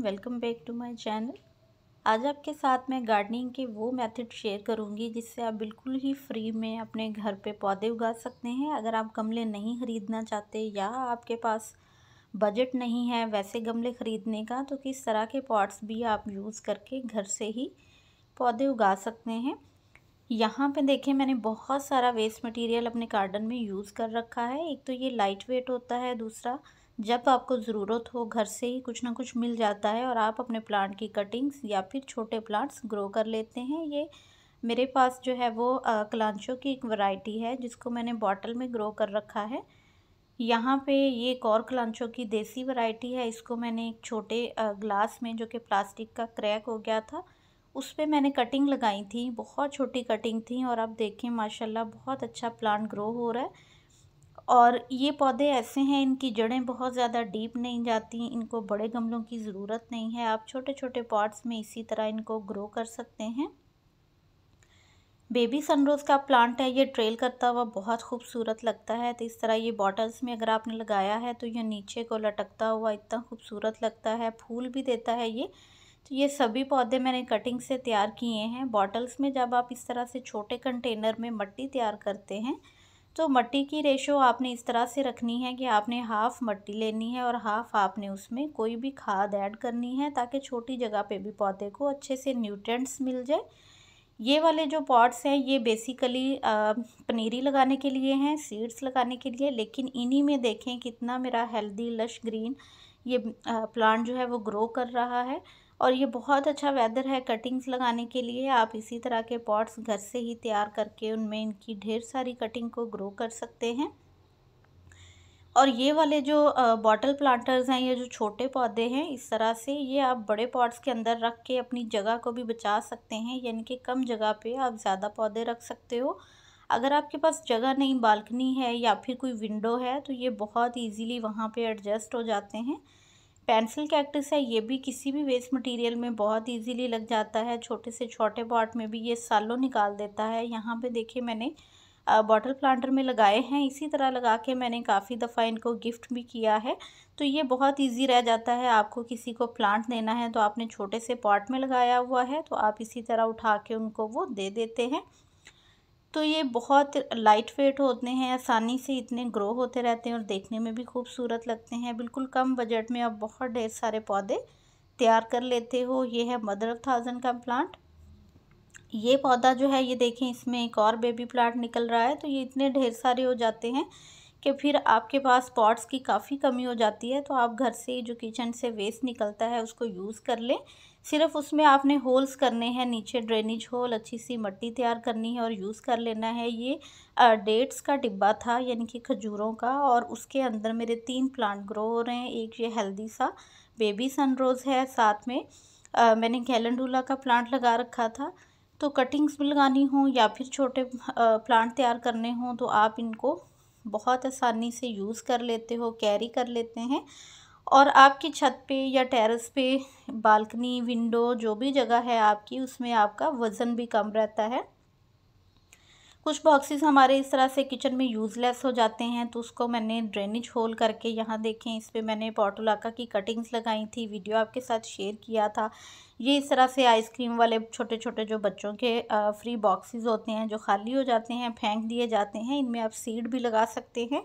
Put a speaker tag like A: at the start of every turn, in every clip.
A: Welcome back to my channel. आज आपके साथ मैं गार्डनिंग के वो मेथड शेयर करूंगी जिससे आप बिल्कुल ही फ्री में अपने घर पे पौधे उगा सकते हैं। अगर आप गमले नहीं ख़रीदना चाहते या आपके पास बजट नहीं है वैसे गमले ख़रीदने का, तो किस तरह के पॉट्स भी आप यूज़ करके घर से ही पौधे उगा सकते हैं। यहाँ पे देखें, मैंने बहुत सारा वेस्ट मटेरियल अपने गार्डन में यूज़ कर रखा है। एक तो ये लाइट वेट होता है, दूसरा जब आपको ज़रूरत हो घर से ही कुछ ना कुछ मिल जाता है और आप अपने प्लांट की कटिंग्स या फिर छोटे प्लांट्स ग्रो कर लेते हैं। ये मेरे पास जो है वो कलांचो की एक वैरायटी है जिसको मैंने बॉटल में ग्रो कर रखा है। यहाँ पे ये एक और कलांचो की देसी वैरायटी है, इसको मैंने एक छोटे ग्लास में, जो कि प्लास्टिक का क्रैक हो गया था, उस पे मैंने कटिंग लगाई थी। बहुत छोटी कटिंग थी और अब देखें माशाल्लाह बहुत अच्छा प्लांट ग्रो हो रहा है। और ये पौधे ऐसे हैं, इनकी जड़ें बहुत ज़्यादा डीप नहीं जाती, इनको बड़े गमलों की ज़रूरत नहीं है। आप छोटे छोटे पॉट्स में इसी तरह इनको ग्रो कर सकते हैं। बेबी सनरोज़ का प्लांट है, ये ट्रेल करता हुआ बहुत खूबसूरत लगता है। तो इस तरह ये बॉटल्स में अगर आपने लगाया है तो ये नीचे को लटकता हुआ इतना खूबसूरत लगता है, फूल भी देता है ये। तो ये सभी पौधे मैंने कटिंग से तैयार किए हैं। बॉटल्स में जब आप इस तरह से छोटे कंटेनर में मिट्टी तैयार करते हैं तो मिट्टी की रेशो आपने इस तरह से रखनी है कि आपने हाफ़ मिट्टी लेनी है और हाफ़ आपने उसमें कोई भी खाद ऐड करनी है, ताकि छोटी जगह पे भी पौधे को अच्छे से न्यूट्रिएंट्स मिल जाए। ये वाले जो पॉट्स हैं ये बेसिकली पनीरी लगाने के लिए हैं, सीड्स लगाने के लिए, लेकिन इन्हीं में देखें कितना मेरा हेल्दी लश ग्रीन ये प्लांट जो है वो ग्रो कर रहा है। और ये बहुत अच्छा वेदर है कटिंग्स लगाने के लिए। आप इसी तरह के पॉट्स घर से ही तैयार करके उनमें इनकी ढेर सारी कटिंग को ग्रो कर सकते हैं। और ये वाले जो बॉटल प्लांटर्स हैं, ये जो छोटे पौधे हैं, इस तरह से ये आप बड़े पॉट्स के अंदर रख के अपनी जगह को भी बचा सकते हैं, यानी कि कम जगह पे आप ज़्यादा पौधे रख सकते हो। अगर आपके पास जगह नहीं, बालकनी है या फिर कोई विंडो है, तो ये बहुत इजीली वहाँ पे एडजस्ट हो जाते हैं। पेंसिल कैक्टस है, ये भी किसी भी वेस्ट मटेरियल में बहुत इजीली लग जाता है। छोटे से छोटे पॉट में भी ये सालों निकाल देता है। यहाँ पे देखिए मैंने बॉटल प्लांटर में लगाए हैं, इसी तरह लगा के मैंने काफ़ी दफ़ा इनको गिफ्ट भी किया है। तो ये बहुत इजी रह जाता है। आपको किसी को प्लांट देना है तो आपने छोटे से पॉट में लगाया हुआ है, तो आप इसी तरह उठा के उनको वो दे देते हैं। तो ये बहुत लाइट वेट होते हैं, आसानी से इतने ग्रो होते रहते हैं और देखने में भी खूबसूरत लगते हैं। बिल्कुल कम बजट में आप बहुत ढेर सारे पौधे तैयार कर लेते हो। ये है मदर ऑफ थाउजेंड का प्लांट। ये पौधा जो है, ये देखें इसमें एक और बेबी प्लांट निकल रहा है। तो ये इतने ढेर सारे हो जाते हैं कि फिर आपके पास पॉट्स की काफ़ी कमी हो जाती है। तो आप घर से जो किचन से वेस्ट निकलता है उसको यूज़ कर लें। सिर्फ उसमें आपने होल्स करने हैं, नीचे ड्रेनेज होल, अच्छी सी मिट्टी तैयार करनी है और यूज़ कर लेना है। ये डेट्स का डिब्बा था, यानी कि खजूरों का, और उसके अंदर मेरे 3 प्लांट ग्रो हो रहे हैं। एक ये हेल्दी सा बेबी सनरोज़ है, साथ में मैंने कैलेंडुला का प्लांट लगा रखा था। तो कटिंग्स भी लगानी हो या फिर छोटे प्लांट तैयार करने हों तो आप इनको बहुत आसानी से यूज़ कर लेते हो, कैरी कर लेते हैं। और आपकी छत पे या टेरेस पे, बालकनी, विंडो, जो भी जगह है आपकी, उसमें आपका वज़न भी कम रहता है। कुछ बॉक्सेस हमारे इस तरह से किचन में यूज़लेस हो जाते हैं, तो उसको मैंने ड्रेनेज होल करके, यहाँ देखें इस पे मैंने पोर्टुलाका की कटिंग्स लगाई थी, वीडियो आपके साथ शेयर किया था। ये इस तरह से आइसक्रीम वाले छोटे छोटे जो बच्चों के फ्री बॉक्सेस होते हैं, जो खाली हो जाते हैं, फेंक दिए जाते हैं, इनमें आप सीड भी लगा सकते हैं।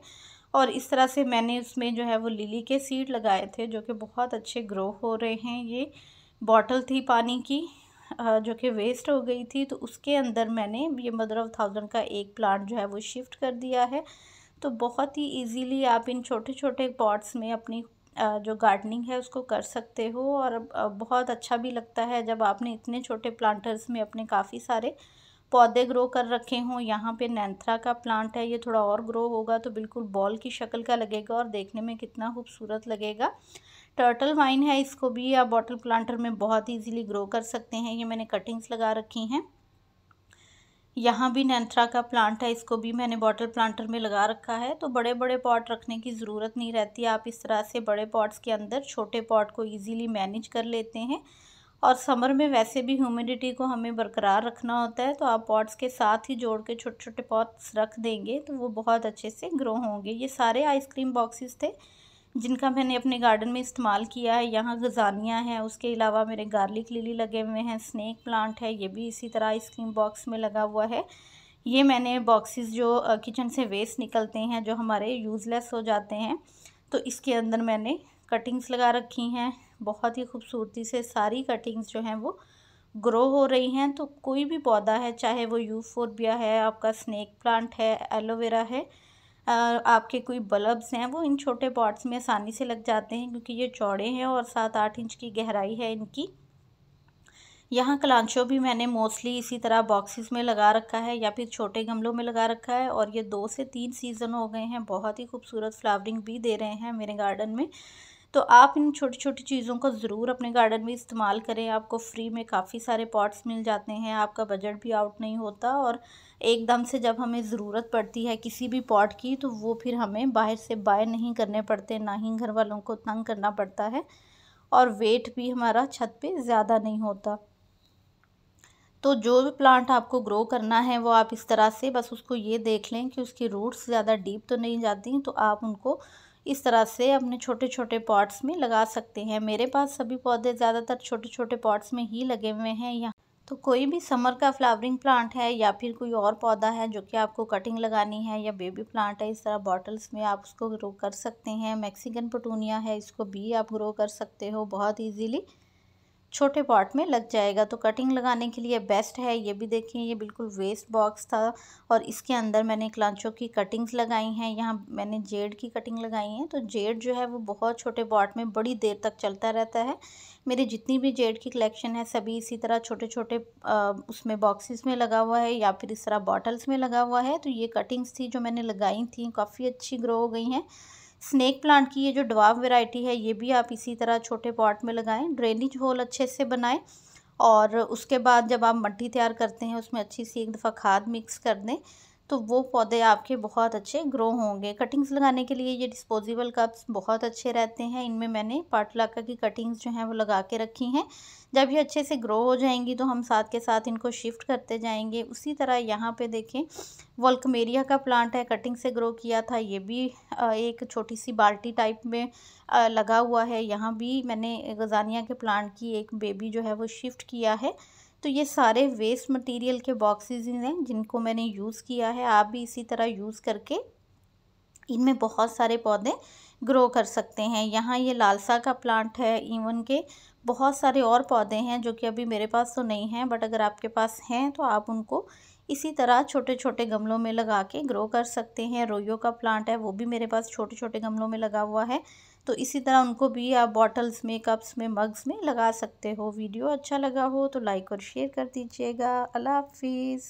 A: और इस तरह से मैंने उसमें जो है वो लिली के सीड लगाए थे, जो कि बहुत अच्छे ग्रो हो रहे हैं। ये बॉटल थी पानी की जो कि वेस्ट हो गई थी, तो उसके अंदर मैंने ये मदर ऑफ थाउजेंड का एक प्लांट जो है वो शिफ्ट कर दिया है। तो बहुत ही इजीली आप इन छोटे छोटे पॉट्स में अपनी जो गार्डनिंग है उसको कर सकते हो। और बहुत अच्छा भी लगता है जब आपने इतने छोटे प्लांटर्स में अपने काफ़ी सारे पौधे ग्रो कर रखे हों। यहाँ पे नैंथरा का प्लांट है, ये थोड़ा और ग्रो होगा तो बिल्कुल बॉल की शक्ल का लगेगा और देखने में कितना खूबसूरत लगेगा। टर्टल वाइन है, इसको भी आप बॉटल प्लांटर में बहुत इजीली ग्रो कर सकते हैं। ये मैंने कटिंग्स लगा रखी हैं। यहाँ भी नैंथरा का प्लांट है, इसको भी मैंने बॉटल प्लांटर में लगा रखा है। तो बड़े बड़े पॉट रखने की ज़रूरत नहीं रहती, आप इस तरह से बड़े पॉट्स के अंदर छोटे पॉट को ईज़िली मैनेज कर लेते हैं। और समर में वैसे भी ह्यूमिडिटी को हमें बरकरार रखना होता है, तो आप पॉट्स के साथ ही जोड़ के छोटे छोटे पॉट्स रख देंगे तो वो बहुत अच्छे से ग्रो होंगे। ये सारे आइसक्रीम बॉक्सेस थे जिनका मैंने अपने गार्डन में इस्तेमाल किया है। यहाँ गजानियाँ हैं, उसके अलावा मेरे गार्लिक लिली लगे हुए हैं, स्नेक प्लांट है, ये भी इसी तरह आइसक्रीम बॉक्स में लगा हुआ है। ये मैंने बॉक्सेस जो किचन से वेस्ट निकलते हैं, जो हमारे यूज़लेस हो जाते हैं, तो इसके अंदर मैंने कटिंग्स लगा रखी हैं। बहुत ही खूबसूरती से सारी कटिंग्स जो हैं वो ग्रो हो रही हैं। तो कोई भी पौधा है, चाहे वो यूफोर्बिया है, आपका स्नेक प्लांट है, एलोवेरा है, आपके कोई बल्ब्स हैं, वो इन छोटे पॉट्स में आसानी से लग जाते हैं क्योंकि ये चौड़े हैं और 7-8 इंच की गहराई है इनकी। यहाँ कलांचो भी मैंने मोस्टली इसी तरह बॉक्सेस में लगा रखा है या फिर छोटे गमलों में लगा रखा है, और ये 2 से 3 सीज़न हो गए हैं। बहुत ही खूबसूरत फ्लावरिंग भी दे रहे हैं मेरे गार्डन में। तो आप इन छोटी छोटी चीज़ों को ज़रूर अपने गार्डन में इस्तेमाल करें। आपको फ्री में काफ़ी सारे पॉट्स मिल जाते हैं, आपका बजट भी आउट नहीं होता, और एकदम से जब हमें ज़रूरत पड़ती है किसी भी पॉट की, तो वो फिर हमें बाहर से बाय नहीं करने पड़ते, ना ही घर वालों को तंग करना पड़ता है, और वेट भी हमारा छत पे ज़्यादा नहीं होता। तो जो भी प्लांट आपको ग्रो करना है वो आप इस तरह से बस उसको ये देख लें कि उसकी रूट्स ज़्यादा डीप तो नहीं जाती, तो आप उनको इस तरह से अपने छोटे छोटे पॉट्स में लगा सकते हैं। मेरे पास सभी पौधे ज़्यादातर छोटे छोटे पॉट्स में ही लगे हुए हैं। यहाँ तो कोई भी समर का फ्लावरिंग प्लांट है या फिर कोई और पौधा है जो कि आपको कटिंग लगानी है, या बेबी प्लांट है, इस तरह बॉटल्स में आप उसको ग्रो कर सकते हैं। मैक्सिकन पटूनिया है, इसको भी आप ग्रो कर सकते हो बहुत ईजीली, छोटे पॉट में लग जाएगा। तो कटिंग लगाने के लिए बेस्ट है। ये भी देखें, ये बिल्कुल वेस्ट बॉक्स था और इसके अंदर मैंने क्लांचो की कटिंग्स लगाई हैं। यहाँ मैंने जेड की कटिंग लगाई है। तो जेड जो है वो बहुत छोटे पॉट में बड़ी देर तक चलता रहता है। मेरी जितनी भी जेड की कलेक्शन है सभी इसी तरह छोटे छोटे उसमें बॉक्सेस में लगा हुआ है या फिर इस तरह बॉटल्स में लगा हुआ है। तो ये कटिंग्स थी जो मैंने लगाई थी, काफ़ी अच्छी ग्रो हो गई हैं। स्नेक प्लांट की ये जो ड्वार्फ वैरायटी है, ये भी आप इसी तरह छोटे पॉट में लगाएं, ड्रेनेज होल अच्छे से बनाएं, और उसके बाद जब आप मट्टी तैयार करते हैं उसमें अच्छी सी एक दफ़ा खाद मिक्स कर दें, तो वो पौधे आपके बहुत अच्छे ग्रो होंगे। कटिंग्स लगाने के लिए ये डिस्पोजेबल कप्स बहुत अच्छे रहते हैं। इनमें मैंने पाटलाका की कटिंग्स जो हैं वो लगा के रखी हैं। जब ये अच्छे से ग्रो हो जाएंगी तो हम साथ के साथ इनको शिफ्ट करते जाएंगे। उसी तरह यहाँ पे देखें, वॉल्कमेरिया का प्लांट है, कटिंग से ग्रो किया था। ये भी एक छोटी सी बाल्टी टाइप में लगा हुआ है। यहाँ भी मैंने गजानिया के प्लांट की एक बेबी जो है वो शिफ्ट किया है। तो ये सारे वेस्ट मटेरियल के बॉक्सेस हैं जिनको मैंने यूज़ किया है। आप भी इसी तरह यूज़ करके इनमें बहुत सारे पौधे ग्रो कर सकते हैं। यहाँ ये लालसा का प्लांट है, इवन के बहुत सारे और पौधे हैं जो कि अभी मेरे पास तो नहीं हैं, बट अगर आपके पास हैं तो आप उनको इसी तरह छोटे छोटे गमलों में लगा के ग्रो कर सकते हैं। रोयो का प्लांट है, वो भी मेरे पास छोटे छोटे गमलों में लगा हुआ है। तो इसी तरह उनको भी आप बॉटल्स में, कप्स में, मग्स में लगा सकते हो। वीडियो अच्छा लगा हो तो लाइक और शेयर कर दीजिएगा। अल्लाह हाफिज़।